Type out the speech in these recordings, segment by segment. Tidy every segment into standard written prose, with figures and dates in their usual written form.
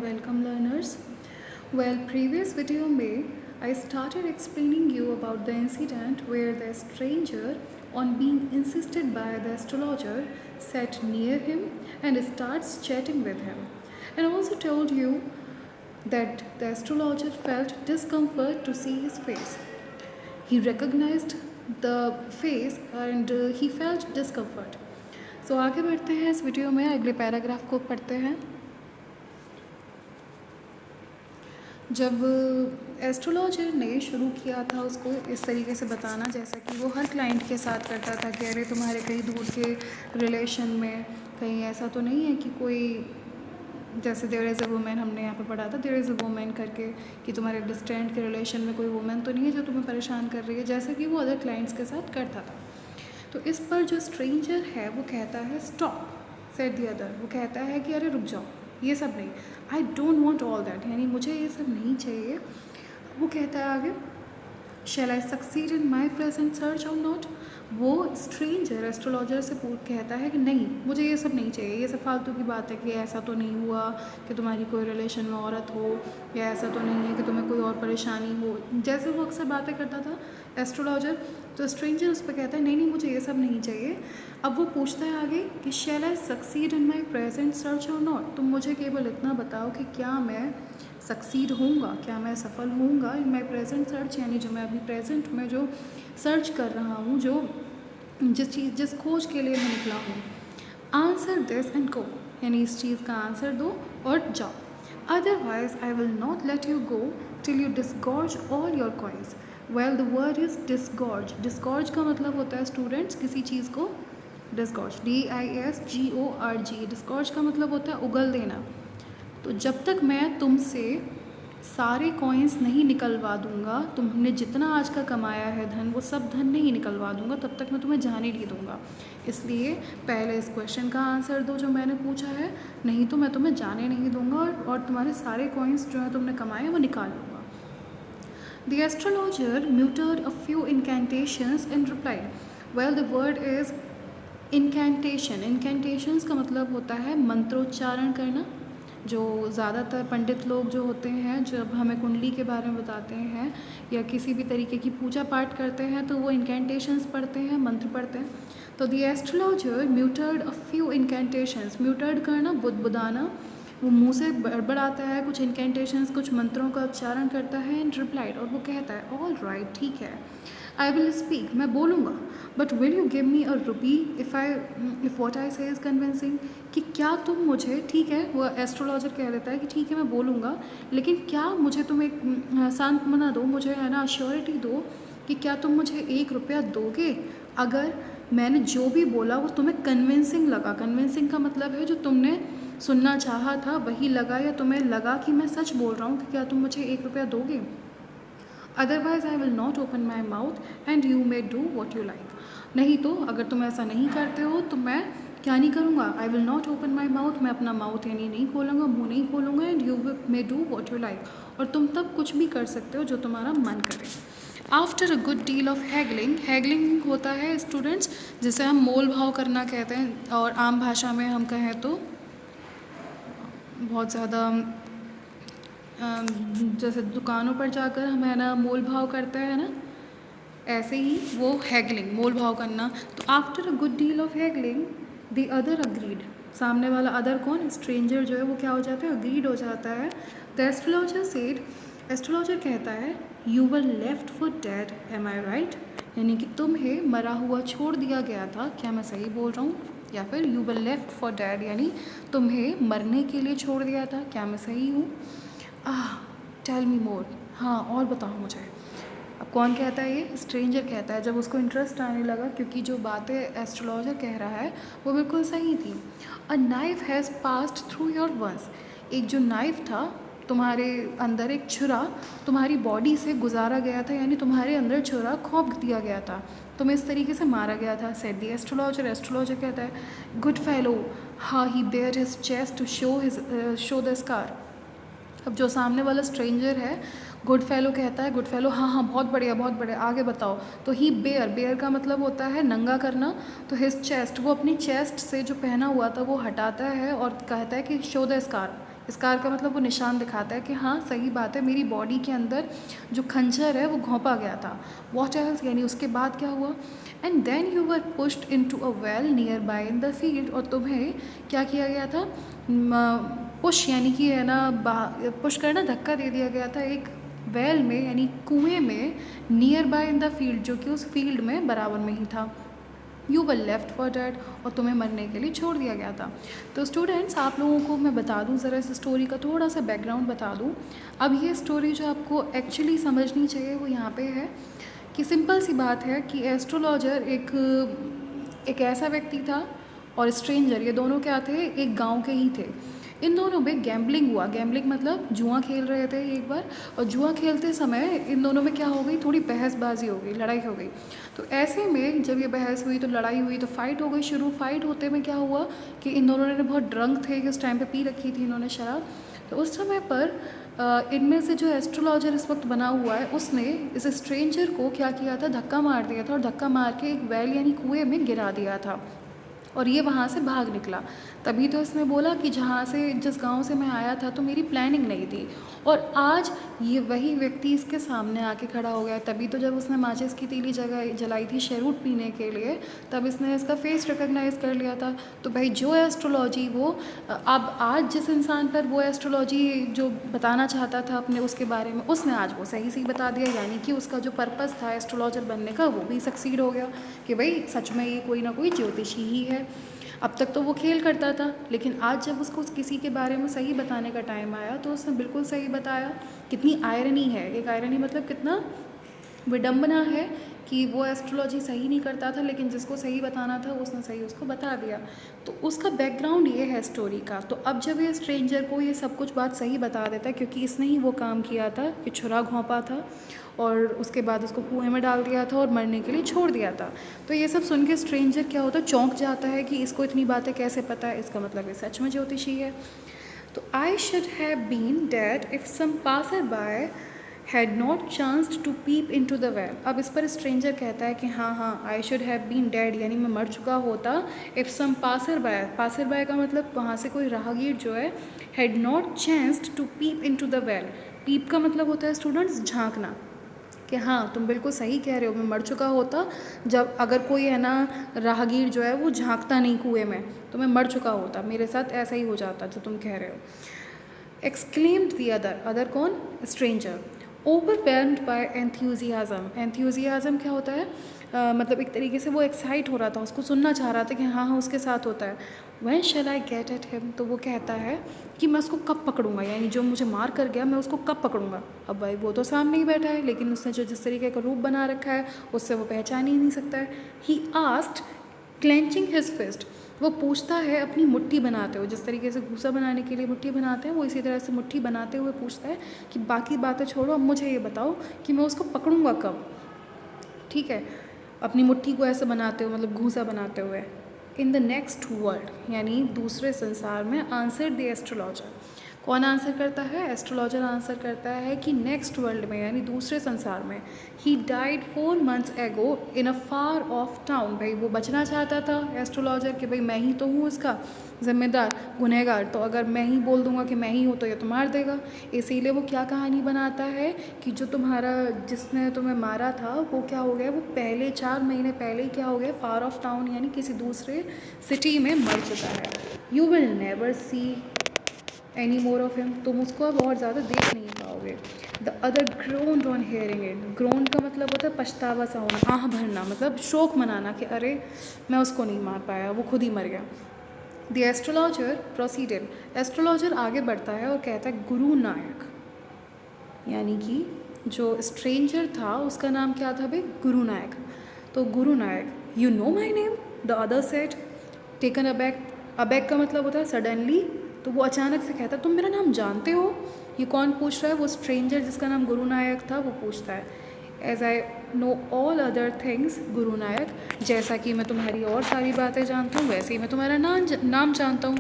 welcome learners. Well, previous video में I started explaining you about the incident where the stranger, on being insisted by the astrologer, sat near him and starts chatting with him, and also told you that the astrologer felt discomfort to see his face. He recognized the face and he felt discomfort. So आगे बढ़ते हैं इस video में, अगले paragraph को पढ़ते हैं. जब एस्ट्रोलॉजर ने शुरू किया था उसको इस तरीके से बताना, जैसा कि वो हर क्लाइंट के साथ करता था कि अरे तुम्हारे कहीं दूर के रिलेशन में कहीं ऐसा तो नहीं है कि कोई, जैसे देयर इज़ अ वुमेन, हमने यहाँ पे पढ़ा था देयर इज़ अ वुमेन करके, कि तुम्हारे डिस्टेंट के रिलेशन में कोई वुमेन तो नहीं है जो तुम्हें परेशान कर रही है, जैसे कि वो अदर क्लाइंट्स के साथ करता था. तो इस पर जो स्ट्रेंजर है वो कहता है स्टॉप सेड द अदर. वो कहता है कि अरे रुक जाओ, ये सब नहीं, I don't want all that, यानी मुझे ये सब नहीं चाहिए. वो कहता है आगे, shall I succeed in my present search or not. वो स्ट्रेंजर एस्ट्रोलॉजर से कहता है कि नहीं, मुझे ये सब नहीं चाहिए, ये सब फालतू की बात है कि ऐसा तो नहीं हुआ कि तुम्हारी कोई रिलेशन में औरत हो, या ऐसा तो नहीं है कि तुम्हें कोई और परेशानी हो, जैसे वो अक्सर बातें करता था एस्ट्रोलॉजर. तो स्ट्रेंजर उस पर कहता है नहीं नहीं, मुझे ये सब नहीं चाहिए. अब वो पूछता है आगे कि shall I succeed in my present search or not. तुम मुझे केवल इतना बताओ कि क्या मैं सक्सीड होऊंगा, क्या मैं सफल होऊंगा इन माई प्रेजेंट सर्च, यानी जो मैं अभी प्रेजेंट में जो सर्च कर रहा हूँ, जो जिस खोज के लिए मैं निकला हूँ. आंसर दिस एंड गो, यानी इस चीज़ का आंसर दो और जाओ. Otherwise I will not let you go till you disgorge all your coins. Well the word is disgorge. Disgorge का मतलब होता है स्टूडेंट्स किसी चीज़ को डिस्गॉर्ज, DISGORG. डिस्गॉर्ज का मतलब होता है उगल देना. तो जब तक मैं तुमसे सारे कॉइन्स नहीं निकलवा दूंगा, तुमने जितना आज का कमाया है धन, वो सब धन नहीं निकलवा दूंगा, तब तक मैं तुम्हें जाने नहीं दूंगा. इसलिए पहले इस क्वेश्चन का आंसर दो जो मैंने पूछा है, नहीं तो मैं तुम्हें जाने नहीं दूंगा और तुम्हारे सारे कॉइन्स जो है तुमने कमाए वो निकाल लूँगा. The astrologer muttered a few incantations and replied. Well, the word is incantation. Incantations का मतलब होता है मंत्रोच्चारण करना. जो ज़्यादातर पंडित लोग जो होते हैं, जब हमें कुंडली के बारे में बताते हैं या किसी भी तरीके की पूजा पाठ करते हैं, तो वो इंकेंटेशंस पढ़ते हैं, मंत्र पढ़ते हैं. तो द एस्ट्रोलॉजर म्यूटर्ड अ फ्यू इंकेंटेशंस. म्यूटर्ड करना, बुदबुदाना, वो मुंह से बड़बड़ाता है कुछ इंकेंटेशंस, कुछ मंत्रों का उच्चारण करता है. एंड रिप्लाइड, और वो कहता है ऑल राइट, ठीक है, आई विल स्पीक, मैं बोलूँगा, but will you give me a rupee if what I से इज़ कन्विंसिंग. कि क्या तुम मुझे, ठीक है, वो एस्ट्रोलॉजर कह देता है कि ठीक है मैं बोलूँगा, लेकिन क्या मुझे तुम एक सांत्वना दो, मुझे है ना अश्योरिटी दो कि क्या तुम मुझे 1 रुपया दोगे अगर मैंने जो भी बोला वो तुम्हें कन्विंसिंग लगा. कन्विंसिंग का मतलब है जो तुमने सुनना चाहा था वही लगा, या तुम्हें लगा कि मैं सच बोल रहा हूँ, कि क्या तुम मुझे 1 रुपया दोगे. Otherwise I will not open my mouth and you may do what you like. नहीं तो अगर तुम ऐसा नहीं करते हो तो मैं क्या नहीं करूँगा, आई will not open my mouth, मैं अपना माउथ यानी नहीं खोलूँगा, मुँह नहीं खोलूँगा. And you may do what you like, और तुम तब कुछ भी कर सकते हो जो तुम्हारा मन करे. After a good deal of haggling. Haggling होता है स्टूडेंट्स जिसे हम मोल भाव करना कहते हैं, और आम भाषा में हम कहें तो बहुत ज़्यादा जैसे दुकानों पर जाकर हम है ना मोल भाव करते हैं ना, ऐसे ही वो हैगलिंग, मोल भाव करना. तो after a good deal of haggling the other agreed. सामने वाला अदर कौन, स्ट्रेंजर जो है वो क्या हो जाता है, अग्रीड हो जाता है. The astrologer said. एस्ट्रोलॉजर कहता है you were left for dead, am I right. यानी कि तुम्हें मरा हुआ छोड़ दिया गया था, क्या मैं सही बोल रहा हूँ, या फिर you were left for dead यानी तुम्हें मरने के लिए छोड़ दिया था, क्या मैं सही हूँ. टेल मी मोर, हाँ और बताओ मुझे. अब कौन कहता है, ये स्ट्रेंजर कहता है, जब उसको इंटरेस्ट आने लगा, क्योंकि जो बातें एस्ट्रोलॉजर कह रहा है वो बिल्कुल सही थी. A knife has passed through your once. एक जो नाइफ था तुम्हारे अंदर, एक छुरा तुम्हारी बॉडी से गुजारा गया था, यानी तुम्हारे अंदर छुरा खोप दिया गया था, तुम्हें इस तरीके से मारा गया था. Said the astrologer. एस्ट्रोलॉजर कहता है गुड फेलो, हाँ he bare his chest to show the scar. अब जो सामने वाला स्ट्रेंजर है, गुड फेलो कहता है, गुड फेलो हाँ हाँ बहुत बढ़िया बहुत बढ़िया, आगे बताओ. तो ही बेयर, बेयर का मतलब होता है नंगा करना. तो हिज चेस्ट, वो अपनी चेस्ट से जो पहना हुआ था वो हटाता है और कहता है कि शो द स्कार, स्कार का मतलब वो निशान दिखाता है कि हाँ सही बात है, मेरी बॉडी के अंदर जो खंजर है वो घोंपा गया था। वॉट एल्स, यानी उसके बाद क्या हुआ? And then you were pushed into a well nearby in the field, और तुम्हें क्या किया गया था? पुश यानी कि है ना, पुश करना, धक्का दे दिया गया था एक वेल में यानी कुएं में, near by in the field, जो कि उस फील्ड में बराबर में ही था। You were left for dead, और तुम्हें मरने के लिए छोड़ दिया गया था। तो स्टूडेंट्स, आप लोगों को मैं बता दूं, ज़रा इस स्टोरी का थोड़ा सा बैकग्राउंड बता दूं। अब ये स्टोरी जो आपको एक्चुअली समझनी चाहिए वो यहाँ पे है कि सिंपल सी बात है कि एस्ट्रोलॉजर एक ऐसा व्यक्ति था और स्ट्रेंजर, ये दोनों क्या थे? एक गांव के ही थे। इन दोनों में गैम्बलिंग हुआ। गैम्बलिंग मतलब जुआ खेल रहे थे एक बार, और जुआ खेलते समय इन दोनों में क्या हो गई? थोड़ी बहसबाजी हो गई, लड़ाई हो गई। तो ऐसे में जब ये बहस हुई तो लड़ाई हुई, तो फाइट हो गई शुरू। फाइट होते में क्या हुआ कि इन दोनों ने बहुत ड्रंक थे कि उस टाइम पे पी रखी थी इन्होंने शराब। तो उस समय पर इनमें से जो एस्ट्रोलॉजर इस वक्त बना हुआ है उसने इस स्ट्रेंजर को क्या किया था? धक्का मार दिया था, और धक्का मार के एक वेल यानी कुएं में गिरा दिया था, और ये वहाँ से भाग निकला। तभी तो इसने बोला कि जिस गांव से मैं आया था तो मेरी प्लानिंग नहीं थी, और आज ये वही व्यक्ति इसके सामने आके खड़ा हो गया। तभी तो जब उसने माचिस की तीली जलाई थी शैरूट पीने के लिए, तब इसने इसका फेस रिकग्नाइज़ कर लिया था। तो भाई जो एस्ट्रोलॉजी वो अब आज जिस इंसान पर वो एस्ट्रोलॉजी जो बताना चाहता था अपने उसके बारे में, उसने आज वो सही सही बता दिया, यानी कि उसका जो पर्पस था एस्ट्रोलॉजर बनने का वो भी सक्सीड हो गया कि भाई सच में ये कोई ना कोई ज्योतिषी ही है। अब तक तो वो खेल करता था, लेकिन आज जब उसको किसी के बारे में सही बताने का टाइम आया तो उसने बिल्कुल सही बताया। कितनी आयरनी है, एक आयरनी मतलब कितना विडंबना है कि वो एस्ट्रोलॉजी सही नहीं करता था, लेकिन जिसको सही बताना था उसने सही उसको बता दिया। तो उसका बैकग्राउंड ये है स्टोरी का। तो अब जब ये स्ट्रेंजर को ये सब कुछ बात सही बता देता है, क्योंकि इसने ही वो काम किया था कि छुरा घोंपा था और उसके बाद उसको कुएं में डाल दिया था और मरने के लिए छोड़ दिया था। तो ये सब सुन के स्ट्रेंजर क्या होता है? चौंक जाता है कि इसको इतनी बातें कैसे पता है, इसका मतलब ये सच में ज्योतिषी है। तो I should have been dead if some passer by had not chanced to peep into the well. अब इस पर स्ट्रेंजर कहता है कि हाँ, I should have been dead यानी मैं मर चुका होता, इफ़ सम पासर बाय का मतलब वहाँ से कोई राहगीर जो है, had not chanced to peep into the well. Peep का मतलब होता है स्टूडेंट्स झांकना, कि हाँ तुम बिल्कुल सही कह रहे हो, मैं मर चुका होता जब अगर कोई है ना राहगीर जो है वो झांकता नहीं कुएं में, तो मैं मर चुका होता, मेरे साथ ऐसा ही हो जाता जो तुम कह रहे हो। एक्सक्लेम्ड द अदर कौन? स्ट्रेंजर। ओवरवेल्म्ड बाय एंथ्यूजियाज़म क्या होता है? मतलब एक तरीके से वो एक्साइट हो रहा था, उसको सुनना चाह रहा था कि हाँ उसके साथ होता है। When shall I get at him, तो वो कहता है कि मैं उसको कब पकड़ूंगा, यानी जो मुझे मार कर गया मैं उसको कब पकड़ूंगा। अब भाई वो तो सामने ही बैठा है, लेकिन उसने जो जिस तरीके का रूप बना रखा है उससे वो पहचान ही नहीं सकता है। He asked clenching his fist, वो पूछता है अपनी मुट्ठी बनाते हुए, जिस तरीके से घूसा बनाने के लिए मुट्ठी बनाते हैं वो इसी तरह से मुट्ठी बनाते हुए पूछता है कि बाकी बातें छोड़ो, अब मुझे ये बताओ कि मैं उसको पकड़ूंगा कब। ठीक है, अपनी मुट्ठी को ऐसे बनाते हुए मतलब घूसा बनाते हुए। इन द नेक्स्ट वर्ल्ड यानी दूसरे संसार में, आंसर द एस्ट्रोलॉजर। कौन आंसर करता है? एस्ट्रोलॉजर आंसर करता है कि नेक्स्ट वर्ल्ड में यानी दूसरे संसार में। ही डाइड 4 months एगो इन अ फार ऑफ टाउन। भाई वो बचना चाहता था एस्ट्रोलॉजर कि भाई मैं ही तो हूँ इसका जिम्मेदार, गुनहगार, तो अगर मैं ही बोल दूंगा कि मैं ही हूँ तो ये तो मार देगा। इसीलिए वो क्या कहानी बनाता है कि जो जिसने तुम्हें मारा था वो क्या हो गया, वो पहले 4 महीने पहले ही क्या हो गया, फार ऑफ टाउन यानी किसी दूसरे सिटी में मर चुका है। You will never see any more of him, तुम उसको अब और ज़्यादा देख नहीं पाओगे। The other ग्रोन्ड on hearing it. Grown का मतलब होता है पछतावा सा होना, आह भरना, मतलब शोक मनाना कि अरे मैं उसको नहीं मार पाया, वो खुद ही मर गया। द एस्ट्रोलॉजर प्रोसीडेड, एस्ट्रोलॉजर आगे बढ़ता है और कहता है गुरु नायक, यानी कि जो स्ट्रेंजर था उसका नाम क्या था भाई? गुरु नायक। तो Guru Nayak, you know my name, the other said, taken aback. Aback का मतलब होता है सडनली, तो वो अचानक से कहता है तुम मेरा नाम जानते हो? ये कौन पूछ रहा है? वो स्ट्रेंजर जिसका नाम गुरु नायक था वो पूछता है। As I know all other things Guru Nayak, जैसा कि मैं तुम्हारी और सारी बातें जानता हूँ वैसे ही मैं तुम्हारा नाम जानता हूँ।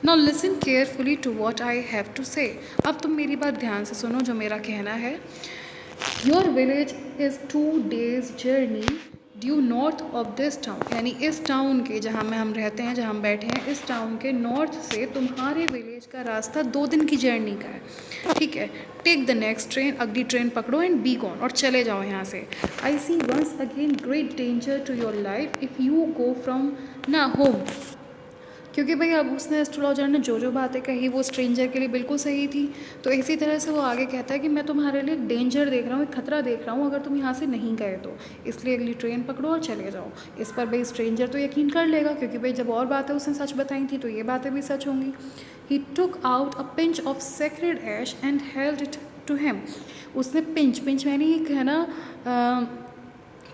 Now listen carefully to what I have to say. अब तुम मेरी बात ध्यान से सुनो जो मेरा कहना है। Your village is 2 days journey due north of this town, यानी इस टाउन के, जहाँ में हम रहते हैं, जहाँ हम बैठे हैं, इस टाउन के नॉर्थ से तुम्हारे विलेज का रास्ता 2 दिन की जर्नी का है, ठीक है। टेक द नेक्स्ट ट्रेन, अगली ट्रेन पकड़ो एंड बी गॉन, और चले जाओ यहाँ से। I see once again great danger to your life if you go from ना होम, क्योंकि भाई अब उसने एस्ट्रोलॉजर ने जो जो बातें कही वो स्ट्रेंजर के लिए बिल्कुल सही थी। तो इसी तरह से वो आगे कहता है कि मैं तुम्हारे लिए एक डेंजर देख रहा हूँ, एक खतरा देख रहा हूँ अगर तुम यहाँ से नहीं गए तो, इसलिए अगली ट्रेन पकड़ो और चले जाओ। इस पर भाई स्ट्रेंजर तो यकीन कर लेगा, क्योंकि भाई जब और बातें उसने सच बताई थी तो ये बातें भी सच होंगी। He took out a pinch of sacred ash and held it to him. उसने पिंच यानी एक है ना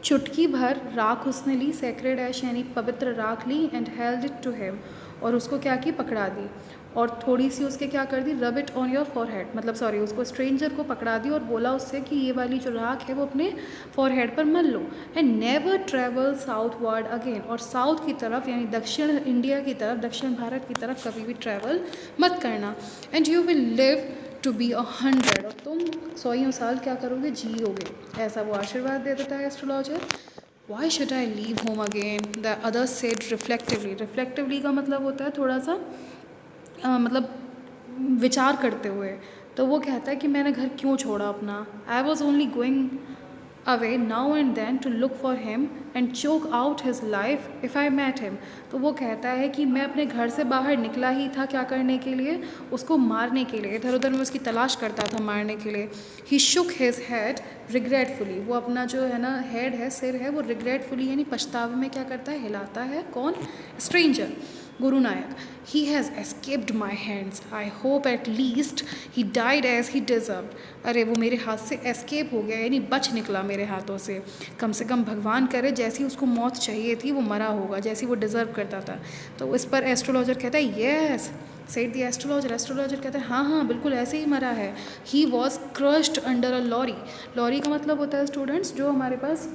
चुटकी भर राख उसने ली, सेक्रेड ऐश यानी पवित्र राख ली, and held it to him, और उसको क्या की, पकड़ा दी, और थोड़ी सी उसके क्या कर दी, rub it on your forehead, मतलब सॉरी उसको स्ट्रेंजर को पकड़ा दी और बोला उससे कि ये वाली जो राख है वो अपने फॉरहेड पर मल लो, and never travel southward again, और साउथ की तरफ यानी दक्षिण इंडिया की तरफ, दक्षिण भारत की तरफ कभी भी ट्रैवल मत करना, and you will live to be 100, और तुम 100 साल क्या करोगे, जियोगे, ऐसा वो आशीर्वाद दे देता है astrologer. Why should I leave home again, the other said reflectively, reflectively का मतलब होता है थोड़ा सा मतलब विचार करते हुए, तो वो कहता है कि मैंने घर क्यों छोड़ा अपना, I was only going away now and then to look for him and choke out his life if I met him. तो वो कहता है कि मैं अपने घर से बाहर निकला ही था क्या करने के लिए, उसको मारने के लिए, इधर उधर मैं उसकी तलाश करता था मारने के लिए। ही शुक हिज हेड रिग्रेटफुली, वो अपना जो है ना हेड है, सिर है, वो रिग्रेटफुली यानी पछतावे में क्या करता है, हिलाता है। कौन, stranger, Guru Nayak. He has escaped my hands, I hope at least he died as he deserved. अरे वो मेरे हाथ से एस्केप हो गया यानी बच निकला मेरे हाथों से कम भगवान करे जैसी उसको मौत चाहिए थी वो मरा होगा, जैसी वो डिज़र्व करता था। तो इस पर एस्ट्रोलॉजर कहता है yes, said the astrologer. Astrologer कहता है हाँ हाँ बिल्कुल ऐसे ही मरा है। He was crushed under a lorry. Lorry का मतलब होता है स्टूडेंट्स, जो हमारे पास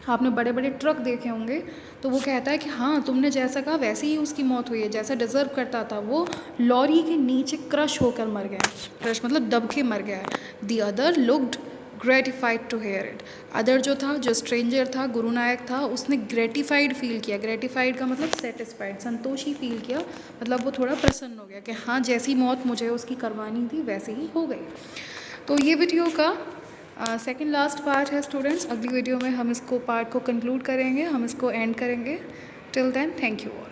आपने बड़े बड़े ट्रक देखे होंगे, तो वो कहता है कि हाँ तुमने जैसा कहा वैसे ही उसकी मौत हुई है, जैसा डिज़र्व करता था वो लॉरी के नीचे क्रश होकर मर गया। क्रश मतलब दब के मर गया। The other looked gratified to hear it. Other जो था, जो स्ट्रेंजर था, गुरु नायक था, उसने ग्रेटिफाइड फील किया। ग्रेटिफाइड का मतलब सेटिस्फाइड, संतोषी फील किया, मतलब वो थोड़ा प्रसन्न हो गया कि हाँ जैसी मौत मुझे उसकी करवानी थी वैसे ही हो गई। तो ये वीडियो का सेकंड लास्ट पार्ट है स्टूडेंट्स। अगली वीडियो में हम इसको पार्ट को कंक्लूड करेंगे, हम इसको एंड करेंगे। Till then thank you all.